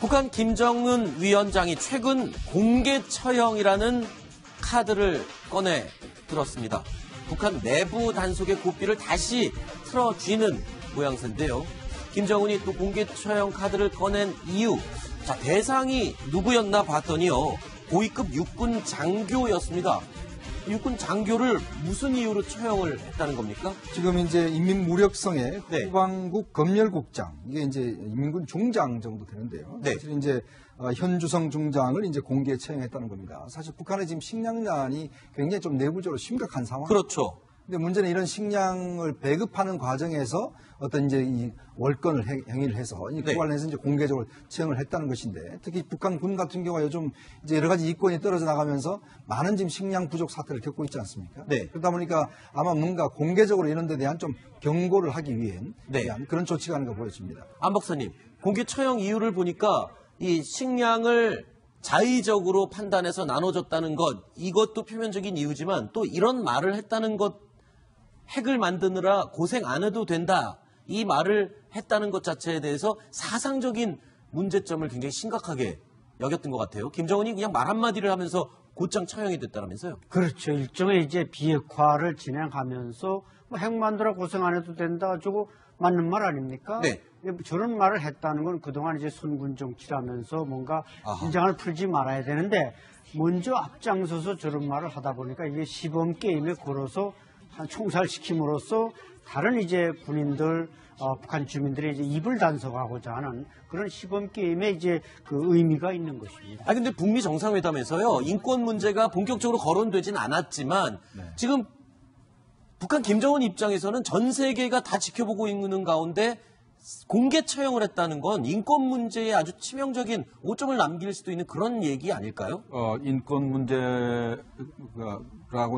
북한 김정은 위원장이 최근 공개 처형이라는 카드를 꺼내 들었습니다. 북한 내부 단속의 고삐를 다시 틀어쥐는 모양새인데요. 김정은이 또 공개 처형 카드를 꺼낸 이유, 자, 대상이 누구였나 봤더니요, 고위급 육군 장교였습니다. 육군 장교를 무슨 이유로 처형을 했다는 겁니까? 지금 이제 인민무력성의 네. 후방국 검열국장, 이게 이제 인민군 중장 정도 되는데요. 네. 사실 이제 현주성 중장을 이제 공개 처형했다는 겁니다. 사실 북한의 지금 식량난이 굉장히 좀 내부적으로 심각한 상황. 그렇죠. 근데 문제는 이런 식량을 배급하는 과정에서 어떤 이제 이 월권을 행위를 해서 이 네. 관련해서 이제 공개적으로 처형을 했다는 것인데, 특히 북한 군 같은 경우가 요즘 이제 여러 가지 이권이 떨어져 나가면서 많은 지금 식량 부족 사태를 겪고 있지 않습니까? 네. 그러다 보니까 아마 뭔가 공개적으로 이런 데 대한 좀 경고를 하기 위한 네. 그런 조치가 아닌가 보여집니다. 안 박사님, 공개 처형 이유를 보니까 이 식량을 자의적으로 판단해서 나눠줬다는 것, 이것도 표면적인 이유지만 또 이런 말을 했다는 것, 핵을 만드느라 고생 안 해도 된다, 이 말을 했다는 것 자체에 대해서 사상적인 문제점을 굉장히 심각하게 여겼던 것 같아요. 김정은이 그냥 말 한마디를 하면서 곧장 처형이 됐다면서요? 그렇죠. 일종의 이제 비핵화를 진행하면서 뭐 핵 만들어 고생 안 해도 된다, 저거 맞는 말 아닙니까? 네. 저런 말을 했다는 건 그동안 이제 선군 정치라면서 뭔가 아하. 긴장을 풀지 말아야 되는데, 먼저 앞장서서 저런 말을 하다 보니까 이게 시범 게임에 걸어서 한 총살시킴으로써 다른 이제 군인들, 북한 주민들의 이제 입을 단속하고자 하는 그런 시범 게임에 이제 그 의미가 있는 것입니다. 아, 근데 북미 정상회담에서요, 인권 문제가 본격적으로 거론되진 않았지만, 지금 북한 김정은 입장에서는 전 세계가 다 지켜보고 있는 가운데 공개 처형을 했다는 건 인권 문제에 아주 치명적인 오점을 남길 수도 있는 그런 얘기 아닐까요? 인권 문제라고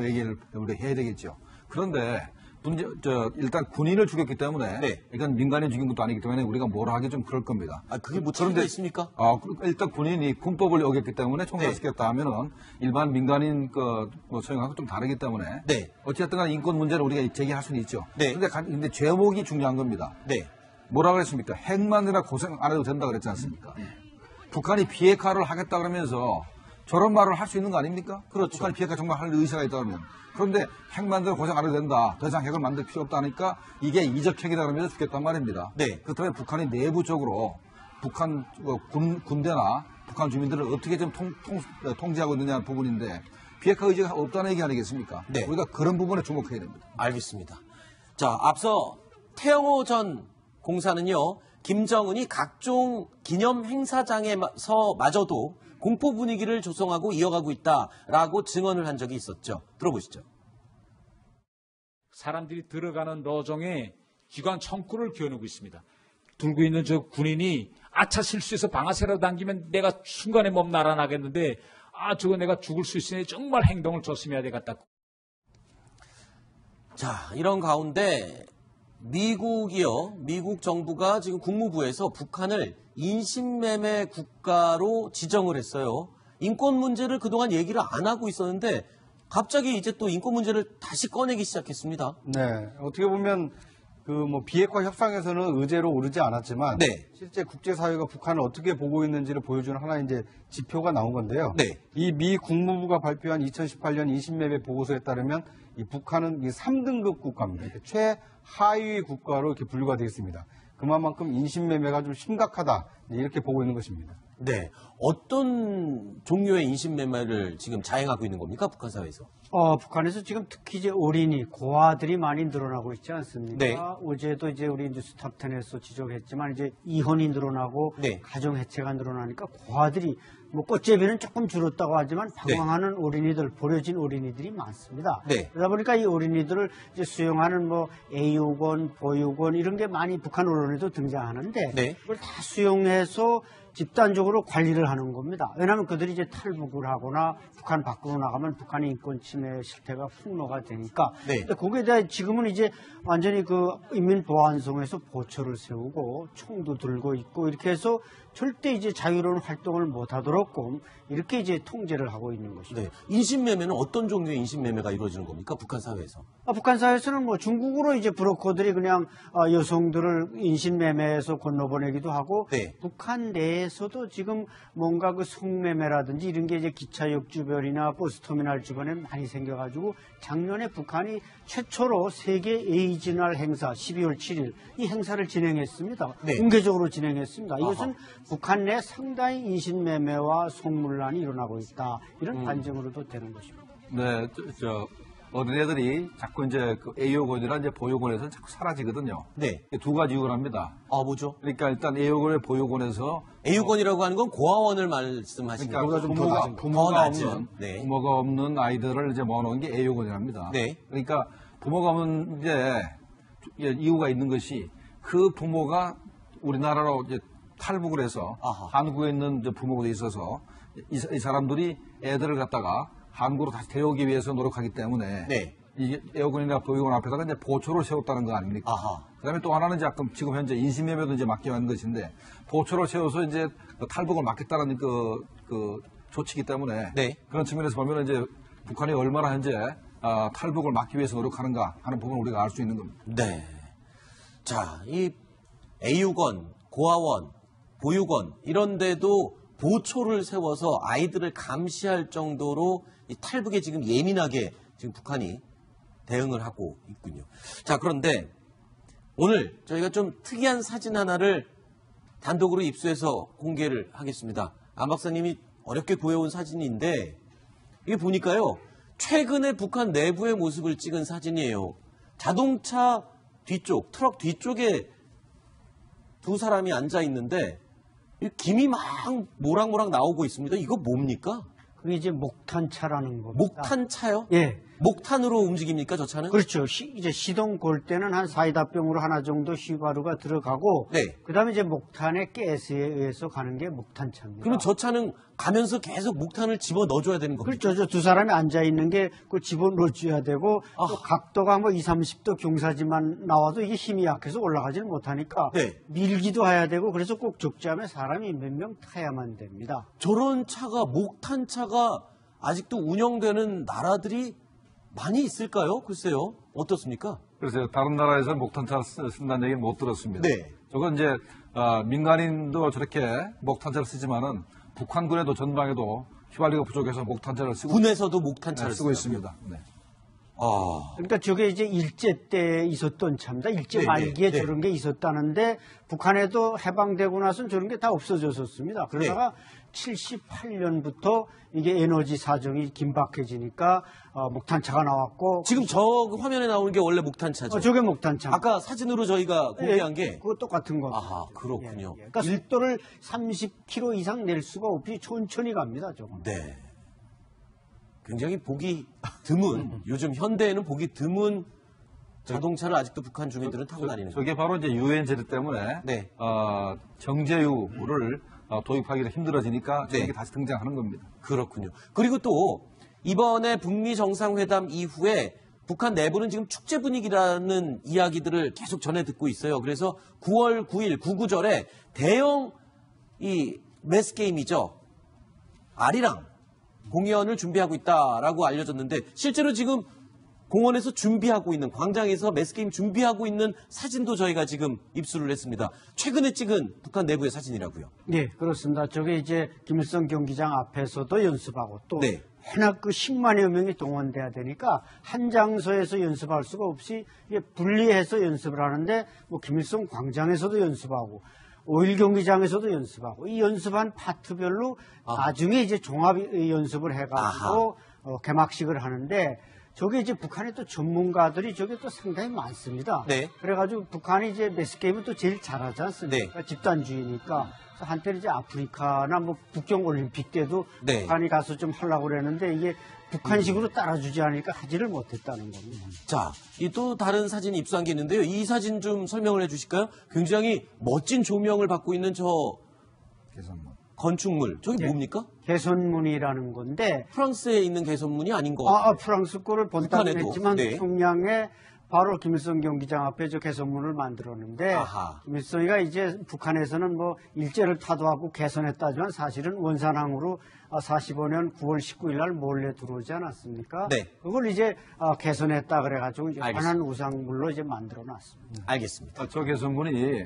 얘기를 우리가 해야 되겠죠. 그런데 일단 군인을 죽였기 때문에, 네. 이건 민간인 죽인 것도 아니기 때문에 우리가 뭐라 하기 좀 그럴 겁니다. 아, 그게 뭐 차이가 있습니까? 일단 군인이 군법을 어겼기 때문에 총살시켰다 하면은 일반 민간인 처형하고 좀 다르기 때문에, 네. 어쨌든 간에 인권 문제를 우리가 제기할 수는 있죠. 네. 근데 제목이 중요한 겁니다. 네. 뭐라 그랬습니까? 핵만이나 고생 안 해도 된다 그랬지 않습니까? 북한이 비핵화를 하겠다 그러면서 저런 말을 할 수 있는 거 아닙니까? 그렇죠. 북한이 비핵화 정말 할 의사가 있다면. 그런데 핵 만들어 고생 안 해도 된다, 더 이상 핵을 만들 필요 없다 하니까 이게 이적핵이다 그러면서 죽겠단 말입니다. 네. 그렇다면 북한이 내부적으로 북한 군대나 북한 주민들을 어떻게 좀 통제하고 있느냐 부분인데, 비핵화 의지가 없다는 얘기 아니겠습니까? 네. 우리가 그런 부분에 주목해야 됩니다. 알겠습니다. 자, 앞서 태영호 전 공사는요, 김정은이 각종 기념 행사장에서마저도 공포 분위기를 조성하고 이어가고 있다라고 증언을 한 적이 있었죠. 들어보시죠. 사람들이 들어가는 로정에 기관 창구를 겨누고 있습니다. 들고 있는 저 군인이 아차 실수해서 방아쇠라도 당기면 내가 순간에 몸 날아나겠는데, 저거 내가 죽을 수 있으니 정말 행동을 조심해야 되겠다. 자, 이런 가운데 미국 정부가 지금 국무부에서 북한을 인신매매 국가로 지정을 했어요. 인권 문제를 그동안 얘기를 안 하고 있었는데 갑자기 이제 또 인권 문제를 다시 꺼내기 시작했습니다. 네, 어떻게 보면 비핵화 협상에서는 의제로 오르지 않았지만, 네. 실제 국제사회가 북한을 어떻게 보고 있는지를 보여주는 하나의 이제 지표가 나온 건데요. 네. 이 미 국무부가 발표한 2018년 인신매매 보고서에 따르면 이 북한은 이 3등급 국가입니다. 최하위 국가로 이렇게 분류가 되어 있습니다. 그만큼 인신매매가 좀 심각하다, 이렇게 보고 있는 것입니다. 네. 어떤 종류의 인신매매를 지금 자행하고 있는 겁니까, 북한 사회에서? 북한에서 지금 특히 이제 어린이, 고아들이 많이 늘어나고 있지 않습니까? 네. 어제도 이제 우리 뉴스탑10에서 지적했지만 이제 이혼이 늘어나고, 네. 가정 해체가 늘어나니까 고아들이, 꽃제비는 조금 줄었다고 하지만 방황하는 어린이들, 버려진 어린이들이 많습니다. 네. 그러다 보니까 이 어린이들을 이제 수용하는 A유권, 보육원 이런 게 많이 북한 언론에도 등장하는데, 네. 그걸 다 수용해서 집단적으로 관리를 하는 겁니다. 왜냐하면 그들이 이제 탈북을 하거나 북한 밖으로 나가면 북한의 인권 침해 실태가 폭로가 되니까. 네. 근데 거기에 대해 지금은 이제 완전히 인민보안성에서 보초를 세우고 총도 들고 있고 이렇게 해서 절대 이제 자유로운 활동을 못하도록 이렇게 이제 통제를 하고 있는 것입니다. 네. 인신매매는 어떤 종류의 인신매매가 이루어지는 겁니까? 북한 사회에서? 북한 사회에서는 뭐 중국으로 이제 브로커들이 그냥 여성들을 인신매매해서 건너보내기도 하고 네. 북한 내에서도 지금 뭔가 그 성매매라든지 이런 게 이제 기차역 주변이나 버스터미널 주변에 많이 생겨가지고 작년에 북한이 최초로 세계 에이즈 날 행사 12월 7일 이 행사를 진행했습니다. 네. 공개적으로 진행했습니다. 이것은 아하. 북한 내 상당히 인신매매와 성문란이 일어나고 있다. 이런 반증으로도 되는 것입니다. 네, 어린애들이 자꾸 이제 그 A요건이나 이제 보육원에서 자꾸 사라지거든요. 네. 두 가지 이유를 합니다. 아, 뭐죠? 그러니까 일단 A요건의 보육원에서 A유권이라고 하는 건 고아원을 말씀하시는 그러니까 거죠? 부모가 없는 아이들을 이제 모아놓은 게 A요건이랍니다. 네. 그러니까 부모가 없는 이제 이유가 있는 것이 그 부모가 우리나라로 이제 탈북을 해서 아하. 한국에 있는 이제 부모가 있어서 이 사람들이 애들을 갖다가 한국으로 다시 데려오기 위해서 노력하기 때문에 네. 이게 에어건이나 보육원 앞에다가 이제 보초를 세웠다는 거 아닙니까? 아하. 그다음에 또 하나는 이제 지금 현재 인신매매도 이제 막게 하는 것인데 보초를 세워서 이제 탈북을 막겠다는 그 조치이기 때문에 네. 그런 측면에서 보면 이제 북한이 얼마나 현재 탈북을 막기 위해서 노력하는가 하는 부분을 우리가 알 수 있는 겁니다. 네. 자, 이 A유권, 고아원, 보육원 이런 데도 보초를 세워서 아이들을 감시할 정도로 이 탈북에 지금 예민하게 지금 북한이 대응을 하고 있군요. 자, 그런데 오늘 저희가 좀 특이한 사진 하나를 단독으로 입수해서 공개를 하겠습니다. 안 박사님이 어렵게 구해온 사진인데 이게 보니까요. 최근에 북한 내부의 모습을 찍은 사진이에요. 자동차 뒤쪽, 트럭 뒤쪽에 두 사람이 앉아 있는데 김이 막 모락모락 나오고 있습니다. 이거 뭡니까? 그게 이제 목탄차라는 겁니다. 목탄차요? 예. 목탄으로 움직입니까, 저 차는? 그렇죠. 이제 시동 걸 때는 한 사이다병으로 하나 정도 휘발유가 들어가고, 네. 그 다음에 이제 목탄의 가스에 의해서 가는 게 목탄차입니다. 그러면 저 차는 가면서 계속 목탄을 집어 넣어줘야 되는 겁니까? 그렇죠. 저 두 사람이 앉아있는 게 그 집어넣어줘야 되고, 아. 또 각도가 뭐 20, 30도 경사지만 나와도 이게 힘이 약해서 올라가지를 못하니까, 네. 밀기도 해야 되고, 그래서 꼭 적재하면 사람이 몇 명 타야만 됩니다. 저런 차가, 목탄차가 아직도 운영되는 나라들이 많이 있을까요? 글쎄요. 어떻습니까? 그래서 다른 나라에서 목탄차 쓴다는 얘기는 못 들었습니다. 네. 저건 이제 민간인도 저렇게 목탄차를 쓰지만은 북한군에도 전방에도 휘발유가 부족해서 목탄차를 쓰고 군에서도 목탄차를 쓰고 쓰고요. 있습니다. 네. 아, 그러니까 저게 이제 일제 때 있었던 차입니다. 일제 네, 말기에 네, 네. 저런 게 있었다는데 북한에도 해방되고 나서는 저런 게 다 없어졌었습니다. 그러다가 78년부터 이게 에너지 사정이 긴박해지니까 목탄차가 나왔고 지금 저 화면에 나오는 게 원래 목탄차죠? 저게 목탄차. 아까 사진으로 저희가 공개한 게 그거 똑같은 거. 아하, 그렇군요. 그러니까 속도를 30km 이상 낼 수가 없이 천천히 갑니다. 저거. 네. 굉장히 보기 드문, 요즘 현대에는 보기 드문 자동차를 아직도 북한 주민들은 타고 다니는 거예요. 저게 바로 이제 유엔 제재 때문에 네. 정제유를 도입하기가 힘들어지니까 네. 저게 다시 등장하는 겁니다. 그렇군요. 그리고 또 이번에 북미 정상회담 이후에 북한 내부는 지금 축제 분위기라는 이야기들을 계속 전해 듣고 있어요. 그래서 9월 9일 구구절에 대형 이 매스 게임이죠. 아리랑 공연을 준비하고 있다라고 알려졌는데 실제로 지금 공원에서 준비하고 있는 광장에서 매스게임 준비하고 있는 사진도 저희가 지금 입수를 했습니다. 최근에 찍은 북한 내부의 사진이라고요. 네, 그렇습니다. 저게 이제 김일성 경기장 앞에서도 연습하고 또 네. 워낙 그 10만여 명이 동원돼야 되니까 한 장소에서 연습할 수가 없이 이게 분리해서 연습을 하는데 뭐 김일성 광장에서도 연습하고 5.1 경기장에서도 연습하고 이 연습한 파트별로 나중에 이제 종합 연습을 해가지고 개막식을 하는데 저게 이제 북한의 또 전문가들이 저게 또 상당히 많습니다. 네. 그래가지고 북한이 이제 매스게임은 또 제일 잘하지 않습니까? 네. 집단주의니까. 그래서 한때는 이제 아프리카나 뭐 북경 올림픽 때도 네. 북한이 가서 좀 하려고 그랬는데 이게 북한식으로 따라주지 않으니까 하지를 못했다는 겁니다. 자, 이 또 다른 사진이 입수한 게 있는데요. 이 사진 좀 설명을 해주실까요? 굉장히 멋진 조명을 받고 있는 저 개선문. 건축물. 저게 네. 뭡니까? 개선문이라는 건데 프랑스에 있는 개선문이 아닌 것 같아요. 프랑스 거를 본다고 북한에도, 했지만 네. 평양에 바로 김일성 경기장 앞에 저 개선문을 만들었는데 아하. 김일성이가 이제 북한에서는 뭐 일제를 타도하고 개선했다지만 사실은 원산항으로 45년 9월 19일 날 몰래 들어오지 않았습니까? 네. 그걸 이제 개선했다 그래가지고 연한 알겠습니다. 우상물로 이제 만들어놨습니다. 알겠습니다. 저 개선문이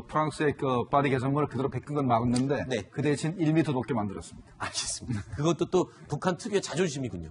프랑스의 그 파리 개선문을 그대로 베낀 건 막았는데 네. 그 대신 1m 높게 만들었습니다. 알겠습니다. 그것도 또 북한 특유의 자존심이군요.